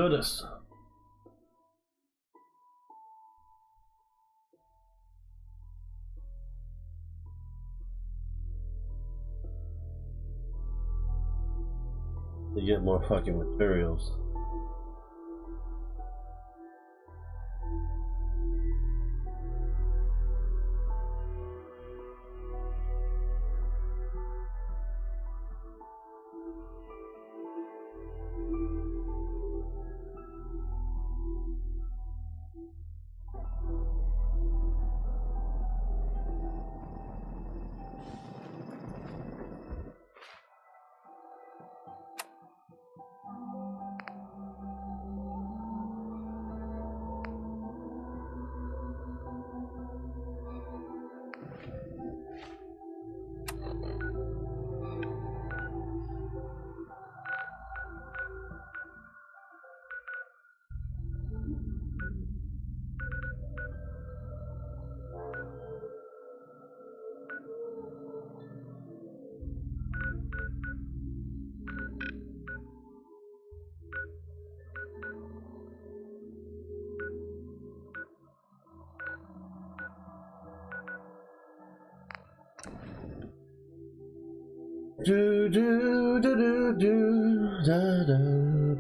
Do this. To get more fucking materials.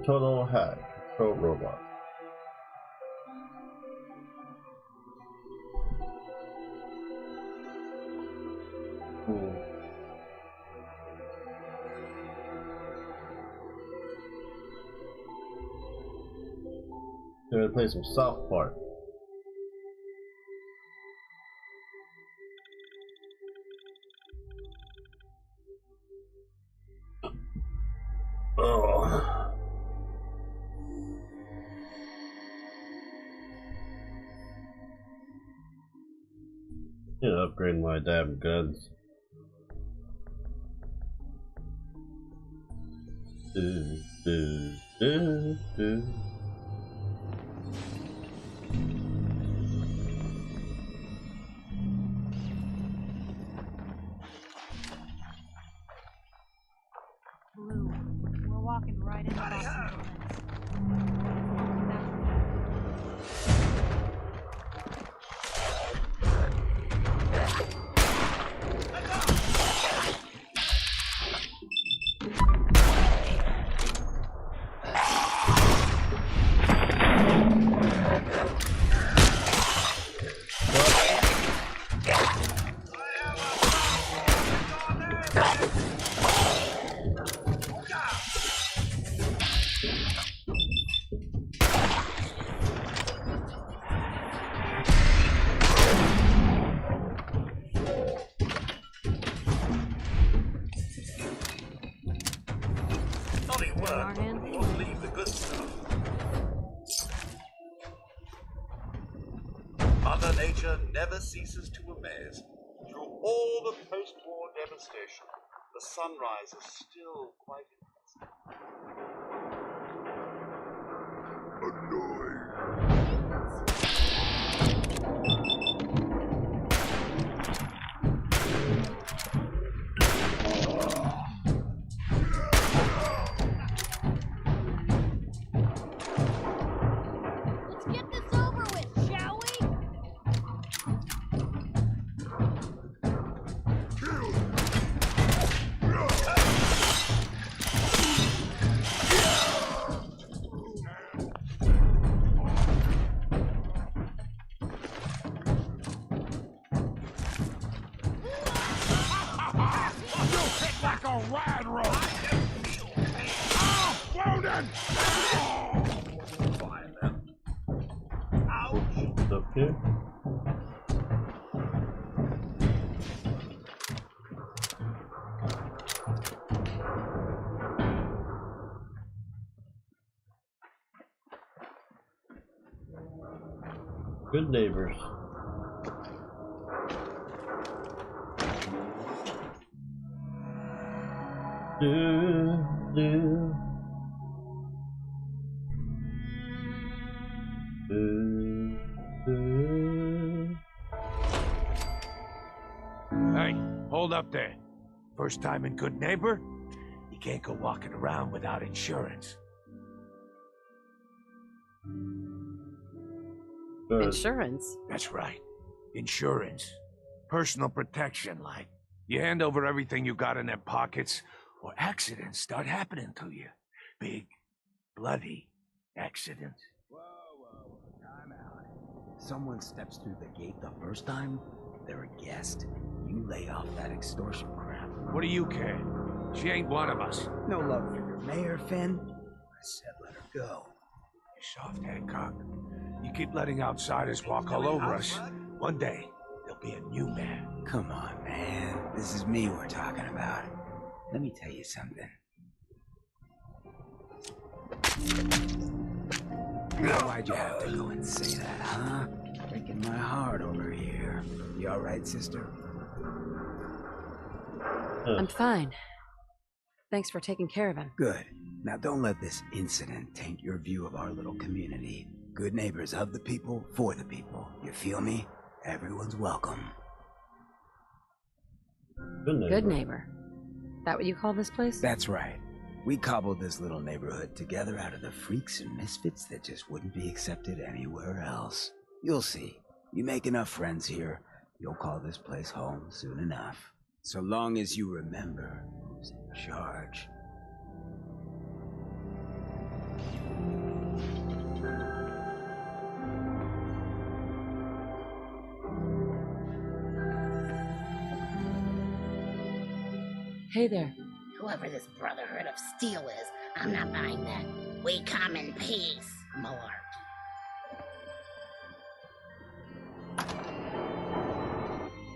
Total hack. Control robot. They're gonna play some South Park. Oh. You know, upgrading my damn guns. Blue, we're walking right into Boston. Leave the good stuff. Mother Nature never ceases to amaze. Through all the post-war devastation, the sunrise is still quite Up here. Good neighbors. Hey, hold up there. First time in Good Neighbor? You can't go walking around without insurance. Good. Insurance? That's right. Insurance. Personal protection, like. You hand over everything you got in their pockets, or accidents start happening to you. Big, bloody accidents. Whoa, time out. If someone steps through the gate the first time, they're a guest. You lay off that extortion crap. What do you care? She ain't one of us. No love for your mayor, Finn? I said let her go. You soft Hancock. You keep letting outsiders walk all over us. One day, there'll be a new man. Come on, man. This is me we're talking about. Let me tell you something. Why'd you have to go and say that, huh? Breaking my heart over here. You alright, sister? I'm fine. Thanks for taking care of him. Good. Now don't let this incident taint your view of our little community. Good neighbors of the people, for the people. You feel me? Everyone's welcome. Good neighbor. That what you call this place? That's right. We cobbled this little neighborhood together out of the freaks and misfits that just wouldn't be accepted anywhere else. You'll see. You make enough friends here, you'll call this place home soon enough. So long as you remember who's in charge. Hey there. Whoever this Brotherhood of Steel is, I'm not buying that. We come in peace, malarkey.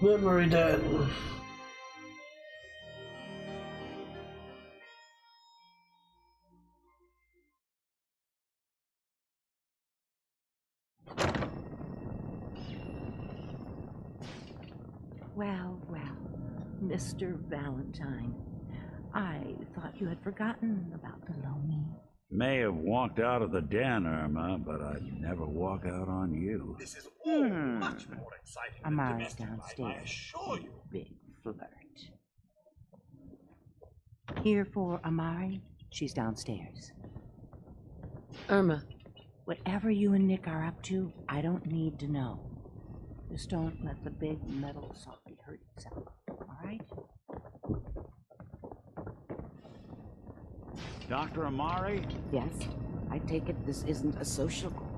Memory dead. Well, Mr. Valentine. I thought you had forgotten about below me. May have walked out of the den, Irma, but I'd never walk out on you. This is all much more exciting than Amariah's domestic life, I downstairs. assure you. Big flirt. Here for Amari, she's downstairs. Irma. Whatever you and Nick are up to, I don't need to know. Just don't let the big metal softy hurt itself, all right? Dr. Amari? Yes, I take it this isn't a social call.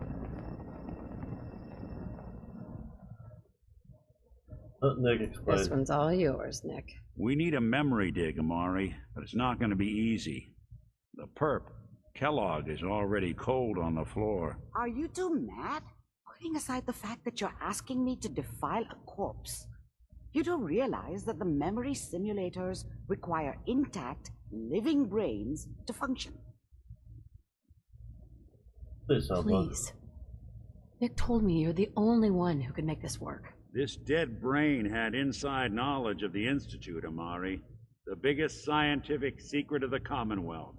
Let Nick explain. This one's all yours, Nick. We need a memory dig, Amari, but it's not going to be easy. The perp, Kellogg, is already cold on the floor. Are you two mad? Putting aside the fact that you're asking me to defile a corpse, you do realize that the memory simulators require intact, living brains to function. Please help us. Please. Nick told me you're the only one who can make this work. This dead brain had inside knowledge of the Institute, Amari. The biggest scientific secret of the Commonwealth.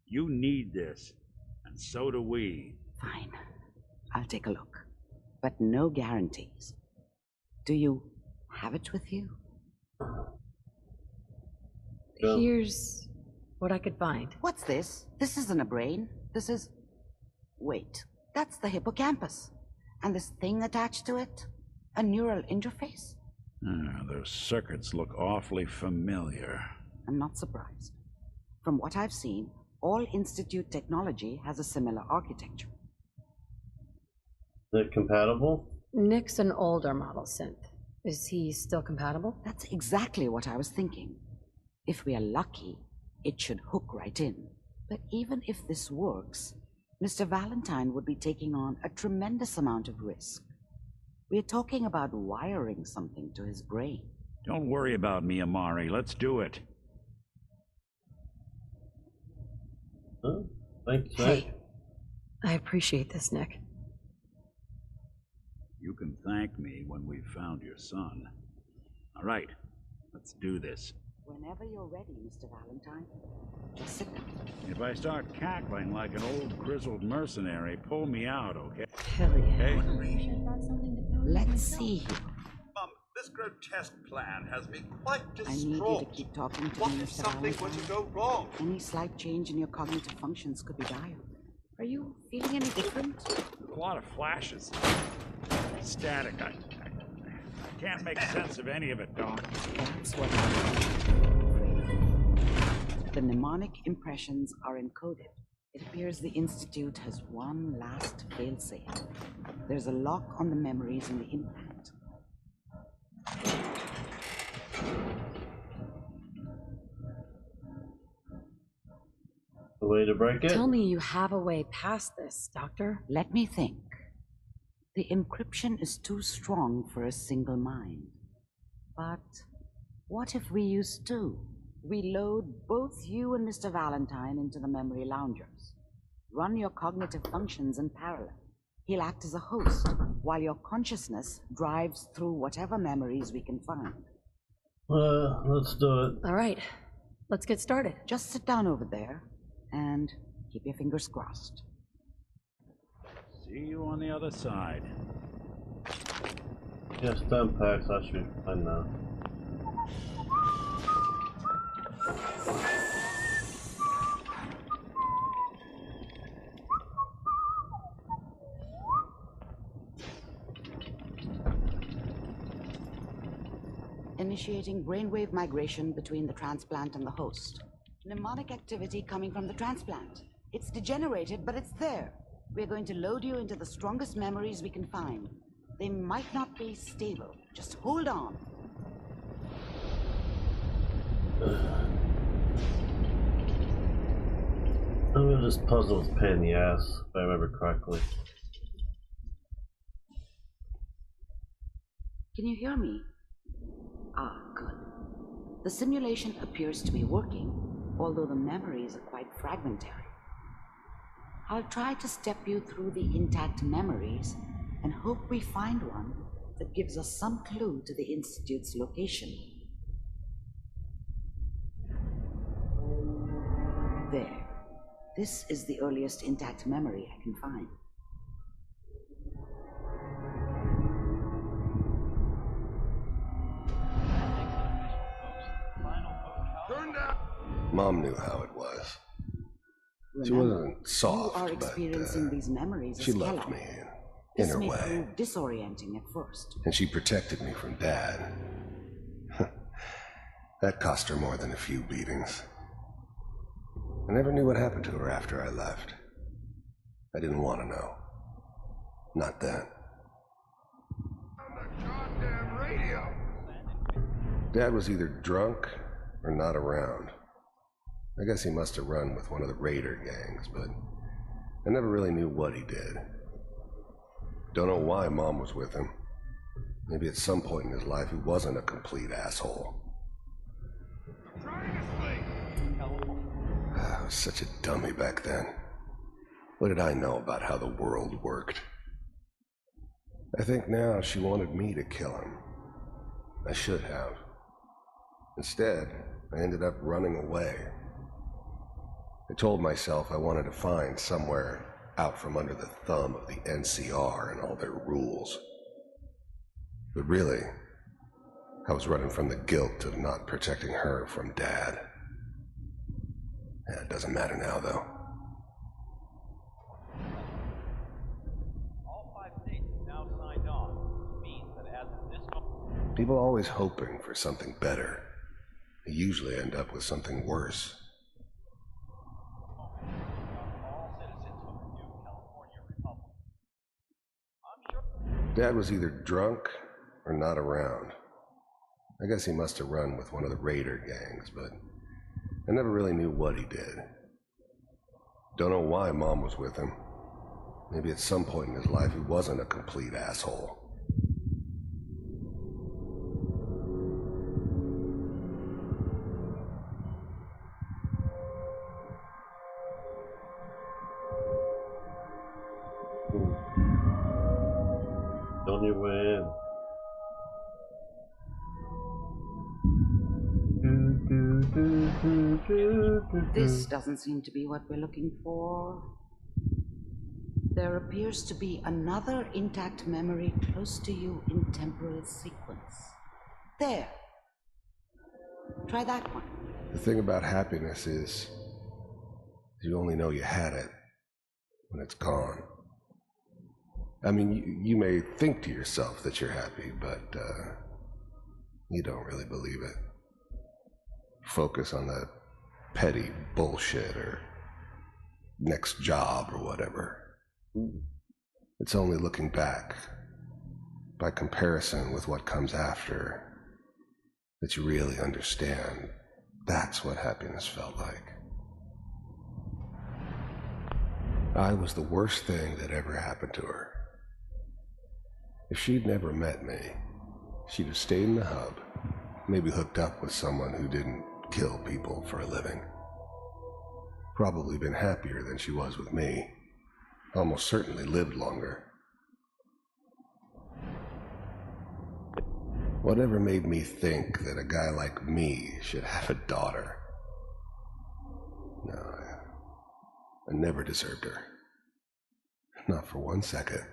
You need this, and so do we. Fine. I'll take a look. But no guarantees. Do you have it with you? Yeah. Here's what I could find. What's this? This isn't a brain. This is... Wait. That's the hippocampus. And this thing attached to it? A neural interface? Those circuits look awfully familiar. I'm not surprised. From what I've seen, all Institute technology has a similar architecture. Is it compatible? Nick's an older model synth. Is he still compatible? That's exactly what I was thinking. If we are lucky, it should hook right in. But even if this works, Mr. Valentine would be taking on a tremendous amount of risk. We are talking about wiring something to his brain. Don't worry about me, Amari. Let's do it. Huh? Thanks, Nick. Hey, I appreciate this, Nick. You can thank me when we've found your son. All right, let's do this. Whenever you're ready, Mr. Valentine. Just sit down. If I start cackling like an old grizzled mercenary, pull me out, okay? Hell yeah. Hey? Let's see here. Mum, this grotesque plan has me quite I need you to distraught. keep talking to What me, if Mr. something were to Valentine? go wrong? Any slight change in your cognitive functions could be dire. Are you feeling any different? A lot of flashes. Static. I can't make sense of any of it, Doc. That's what I'm afraid of. The mnemonic impressions are encoded. It appears the Institute has one last failsafe. There's a lock on the memories in the implant. The way to break it? Tell me you have a way past this, Doctor. Let me think. The encryption is too strong for a single mind. But what if we use two? We load both you and Mr. Valentine into the memory loungers. Run your cognitive functions in parallel. He'll act as a host, while your consciousness drives through whatever memories we can find. Let's do it. All right, let's get started. Just sit down over there and keep your fingers crossed. See you on the other side. Yeah, stem packs, I should be fine now. Initiating brainwave migration between the transplant and the host. Mnemonic activity coming from the transplant. It's degenerated, but it's there. We're going to load you into the strongest memories we can find. They might not be stable. Just hold on. I'm gonna this puzzle is a pain in the ass, if I remember correctly. Can you hear me? Ah, good. The simulation appears to be working, although the memories are quite fragmentary. I'll try to step you through the intact memories and hope we find one that gives us some clue to the Institute's location. There. This is the earliest intact memory I can find. Mom knew how it was. Remember, She wasn't soft, you are experiencing these memories she as loved Kellogg. me in her This may way. prove disorienting at first. And she protected me from Dad. That cost her more than a few beatings. I never knew what happened to her after I left. I didn't want to know. Not then. On the goddamn radio! Dad was either drunk or not around. I guess he must have run with one of the raider gangs, but I never really knew what he did. Don't know why Mom was with him. Maybe at some point in his life he wasn't a complete asshole. I was such a dummy back then. What did I know about how the world worked? I think now she wanted me to kill him. I should have. Instead, I ended up running away. I told myself I wanted to find somewhere out from under the thumb of the NCR and all their rules. But really, I was running from the guilt of not protecting her from Dad. It doesn't matter now, though. All 5 states have now signed on, which means that as of this moment... People are always hoping for something better. They usually end up with something worse. all citizens of the new California Republic. I'm sure... Dad was either drunk or not around. I guess he must have run with one of the raider gangs, but I never really knew what he did. Don't know why Mom was with him. Maybe at some point in his life he wasn't a complete asshole. On your way in. This doesn't seem to be what we're looking for. There appears to be another intact memory close to you in temporal sequence. There. Try that one. The thing about happiness is you only know you had it when it's gone. I mean, you may think to yourself that you're happy, but you don't really believe it. Focus on the petty bullshit or next job or whatever. It's only looking back, by comparison with what comes after, that you really understand that's what happiness felt like. I was the worst thing that ever happened to her. If she'd never met me, she'd have stayed in the hub, maybe hooked up with someone who didn't kill people for a living. Probably been happier than she was with me. Almost certainly lived longer. Whatever made me think that a guy like me should have a daughter? No, I never deserved her. Not for 1 second.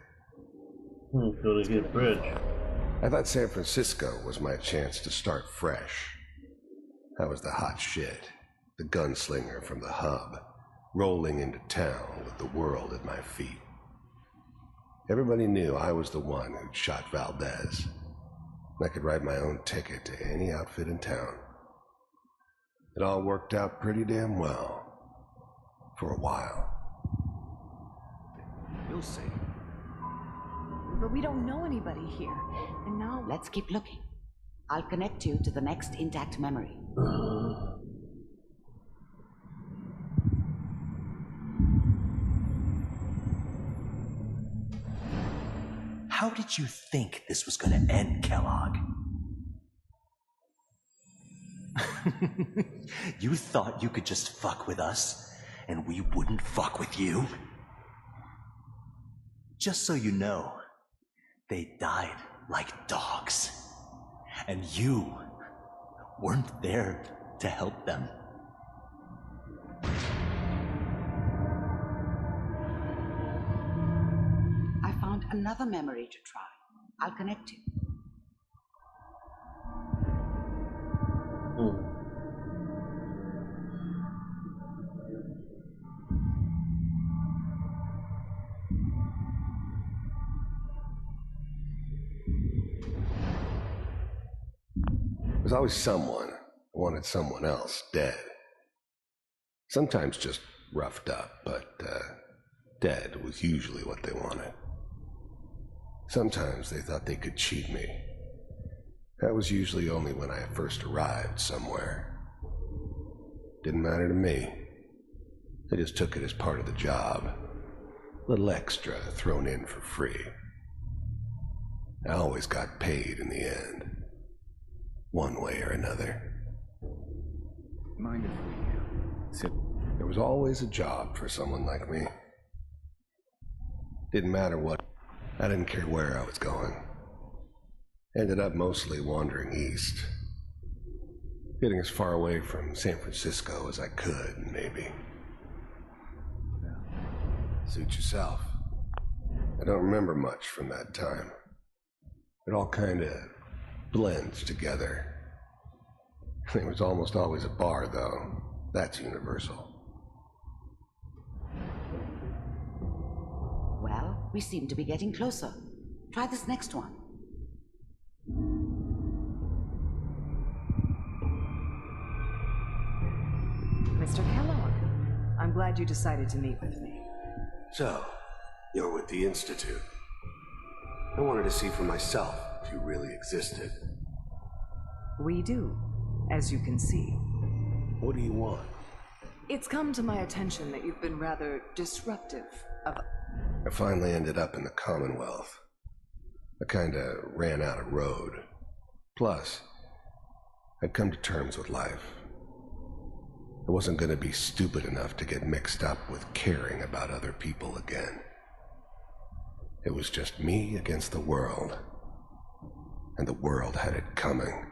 Go to get bridge. I thought San Francisco was my chance to start fresh. I was the hot shit, the gunslinger from the hub, rolling into town with the world at my feet. Everybody knew I was the one who'd shot Valdez. I could write my own ticket to any outfit in town. It all worked out pretty damn well. For a while. You'll see. But we don't know anybody here, and now... Let's keep looking. I'll connect you to the next intact memory. How did you think this was going to end, Kellogg? You thought you could just fuck with us, and we wouldn't fuck with you? Just so you know, they died like dogs. And you weren't there to help them. I found another memory to try. I'll connect you. There's always someone who wanted someone else dead. Sometimes just roughed up, but dead was usually what they wanted. Sometimes they thought they could cheat me. That was usually only when I first arrived somewhere. Didn't matter to me. They just took it as part of the job. A little extra thrown in for free. I always got paid in the end. One way or another. Mind if we sit? There was always a job for someone like me. Didn't matter what. I didn't care where I was going. Ended up mostly wandering east. Getting as far away from San Francisco as I could, maybe. Suit yourself. I don't remember much from that time. It all kinda blends together. There was almost always a bar, though. That's universal. Well, we seem to be getting closer. Try this next one. Mr. Kellogg, I'm glad you decided to meet with me. So, you're with the Institute. I wanted to see for myself if you really existed. We do, as you can see. What do you want? It's come to my attention that you've been rather disruptive of... I finally ended up in the Commonwealth. I kinda ran out of road. Plus, I'd come to terms with life. I wasn't gonna be stupid enough to get mixed up with caring about other people again. It was just me against the world. And the world had it coming.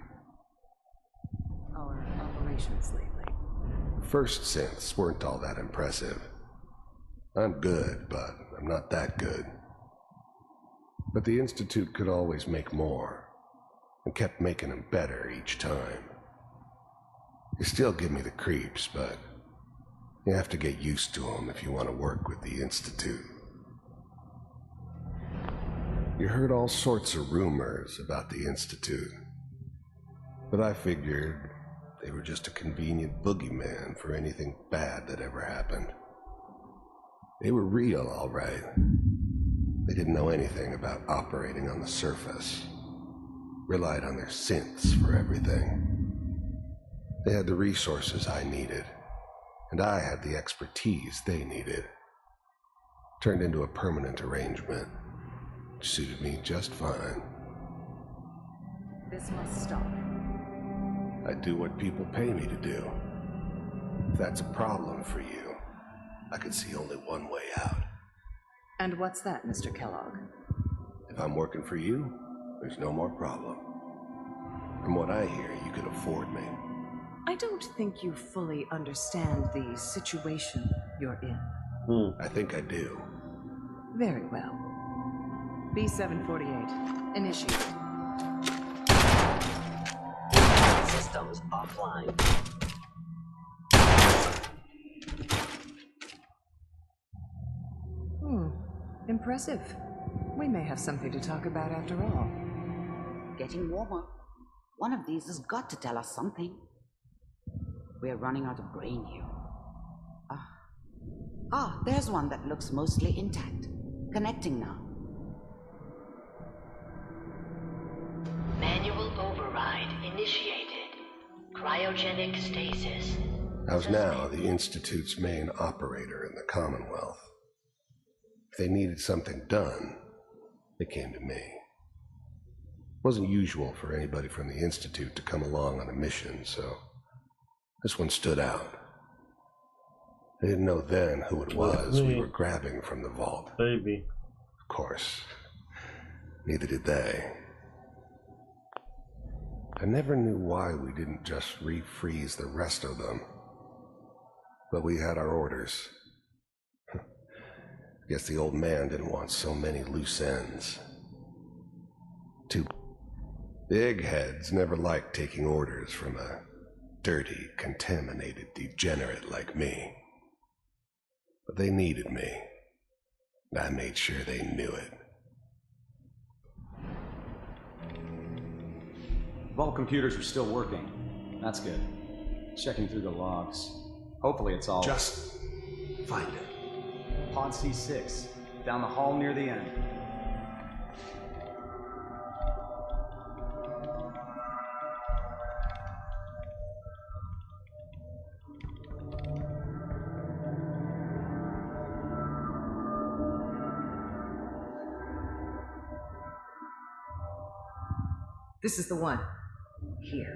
Our operations lately. First synths weren't all that impressive. I'm good, but I'm not that good. But the Institute could always make more, and kept making them better each time. They still give me the creeps, but You have to get used to them if you want to work with the Institute. You heard all sorts of rumors about the Institute, but I figured they were just a convenient boogeyman for anything bad that ever happened. They were real, all right. They didn't know anything about operating on the surface. Relied on their synths for everything. They had the resources I needed, and I had the expertise they needed. Turned into a permanent arrangement, which suited me just fine. This must stop. I do what people pay me to do. If that's a problem for you, I can see only one way out. And what's that, Mr. Kellogg? If I'm working for you, there's no more problem. From what I hear, you can afford me. I don't think you fully understand the situation you're in. I think I do. Very well. B-748, initiate. Systems offline. Impressive. We may have something to talk about after all. Getting warmer. One of these has got to tell us something. We're running out of grain here. There's one that looks mostly intact. Connecting now. Manual override initiated. Cryogenic stasis. I was now the Institute's main operator in the Commonwealth. If they needed something done, they came to me. It wasn't usual for anybody from the Institute to come along on a mission, so this one stood out. I didn't know then who it was we were grabbing from the vault. Baby. Of course, neither did they. I never knew why we didn't just refreeze the rest of them. But we had our orders. Guess the old man didn't want so many loose ends. Two big heads never liked taking orders from a dirty, contaminated degenerate like me. But they needed me, and I made sure they knew it. Vault computers are still working. That's good. Checking through the logs. Hopefully it's all... Just find it. Pod C6, down the hall near the end. This is the one. Here.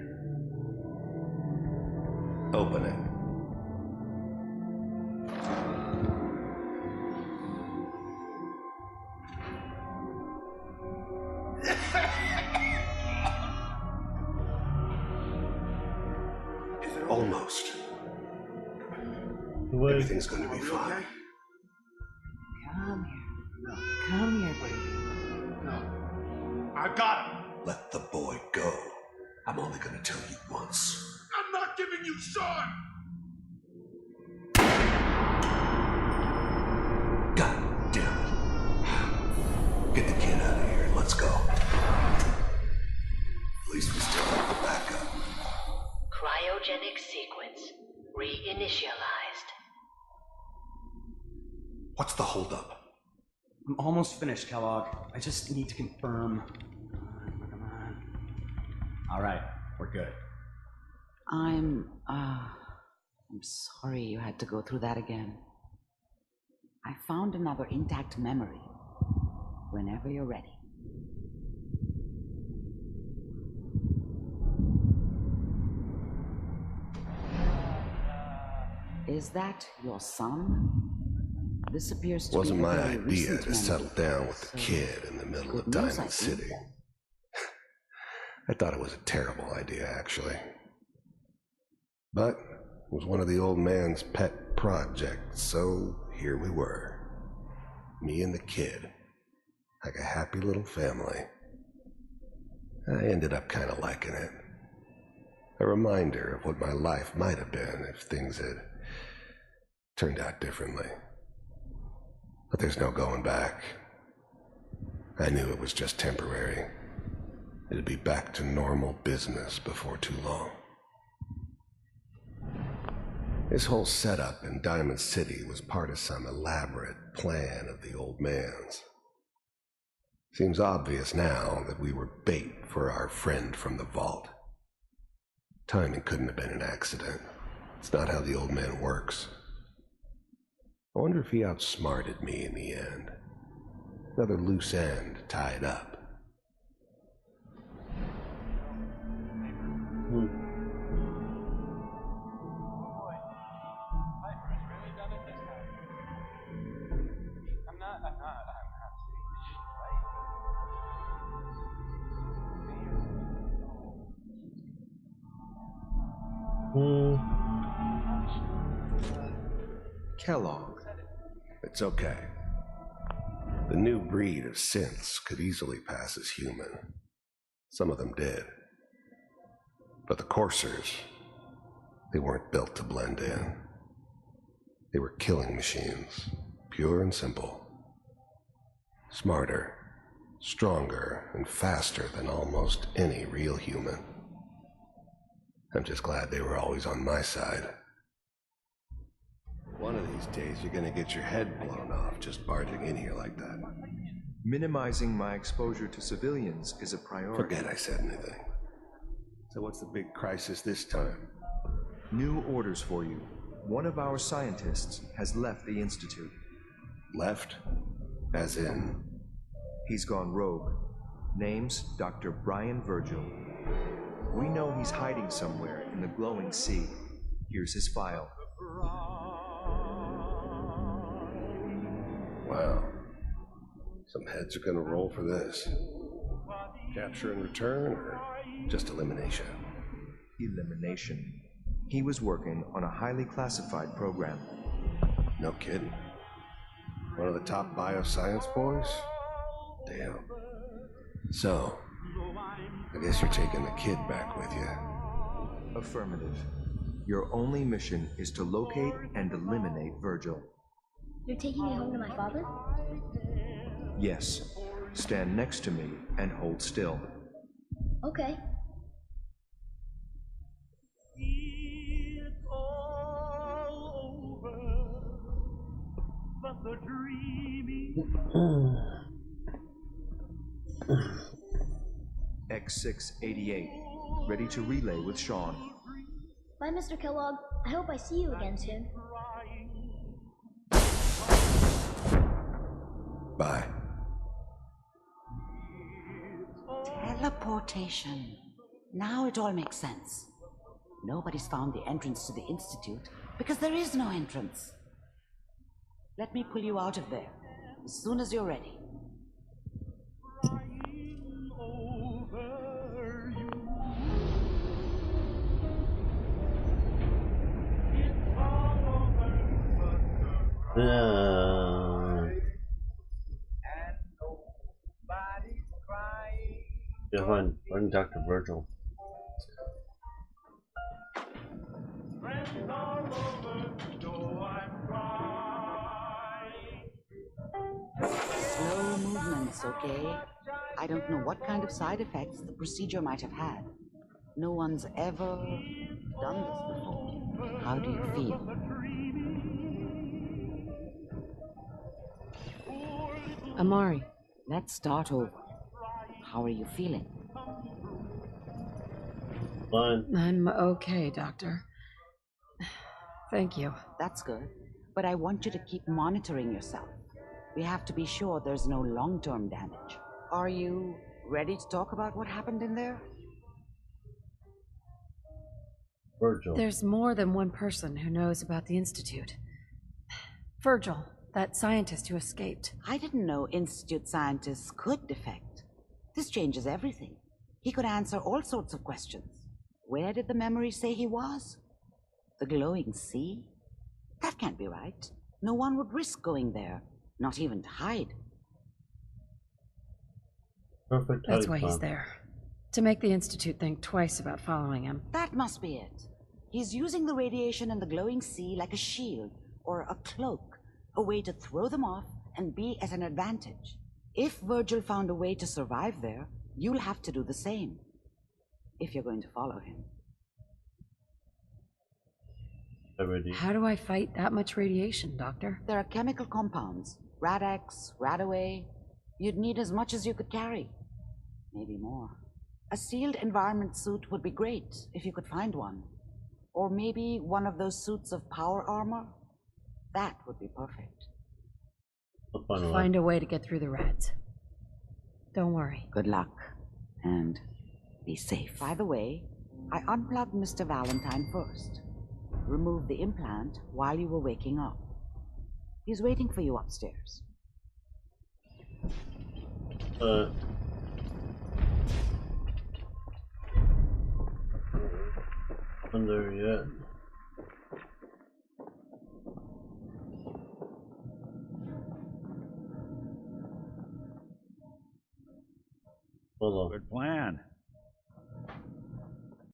Open it. Almost. Everything's going to be fine. Come here. Come here, baby. No. I got him. Let the boy go. I'm only going to tell you once. I'm not giving you Sean! God damn it. Get the kid out of here and let's go. At least we still have the backup. Cryogenic sequence reinitialized. What's the holdup? I'm almost finished, Kellogg. I just need to confirm. Come on. All right, we're good. I'm sorry you had to go through that again. I found another intact memory. Whenever you're ready. Is that your son? This appears to Wasn't be a my very idea recent to memory. settle down with the kid in the middle of good news, I Diamond think. City. I thought it was a terrible idea, actually. But it was one of the old man's pet projects, so here we were. Me and the kid. Like a happy little family. I ended up kind of liking it. A reminder of what my life might have been if things had turned out differently. But there's no going back. I knew it was just temporary. It'd be back to normal business before too long. This whole setup in Diamond City was part of some elaborate plan of the old man's. Seems obvious now that we were bait for our friend from the vault. Timing couldn't have been an accident. It's not how the old man works. I wonder if he outsmarted me in the end. Another loose end tied up. Kellogg. It's okay. The new breed of synths could easily pass as human. Some of them did. But the coursers, they weren't built to blend in. They were killing machines, pure and simple. Smarter, stronger, and faster than almost any real human. I'm just glad they were always on my side. One of these days, you're gonna get your head blown off just barging in here like that. Minimizing my exposure to civilians is a priority. Forget I said anything. So what's the big crisis this time? New orders for you. One of our scientists has left the Institute. Left? As in? He's gone rogue. Name's Dr. Brian Virgil. We know he's hiding somewhere in the glowing sea. Here's his file. Wow. Some heads are gonna roll for this. Capture and return, or just elimination? Elimination. He was working on a highly classified program. No kidding. One of the top bioscience boys? Damn. So, I guess you're taking the kid back with you. Affirmative. Your only mission is to locate and eliminate Virgil. You're taking me home to my father? Yes. Stand next to me and hold still. Okay. X688. Ready to relay with Sean. Bye, Mr. Kellogg. I hope I see you again soon. Bye. Teleportation. Now it all makes sense. Nobody's found the entrance to the Institute because there is no entrance. Let me pull you out of there as soon as you're ready. Yeah, find Dr. Virgil. Slow movements, okay? I don't know what kind of side effects the procedure might have had. No one's ever done this before. How do you feel? Amari. Let's start over. How are you feeling? Fine. I'm okay, Doctor. Thank you. That's good. But I want you to keep monitoring yourself. We have to be sure there's no long-term damage. Are you ready to talk about what happened in there? Virgil. There's more than one person who knows about the Institute. Virgil, that scientist who escaped. I didn't know Institute scientists could defect. This changes everything. He could answer all sorts of questions. Where did the memory say he was? The glowing sea? That can't be right. No one would risk going there, not even to hide. Perfect. That's why he's there. To make the Institute think twice about following him. That must be it. He's using the radiation and the glowing sea like a shield, or a cloak, a way to throw them off and be at an advantage. If Virgil found a way to survive there, you'll have to do the same, if you're going to follow him. How do I fight that much radiation, Doctor? There are chemical compounds, Rad-X, Radaway. You'd need as much as you could carry, maybe more. A sealed environment suit would be great, if you could find one. Or maybe one of those suits of power armor? That would be perfect. Find a way to get through the rats. Don't worry. Good luck, and be safe. By the way, I unplugged Mr. Valentine first. Removed the implant while you were waking up. He's waiting for you upstairs. I'm there yet. Hold on. Good plan.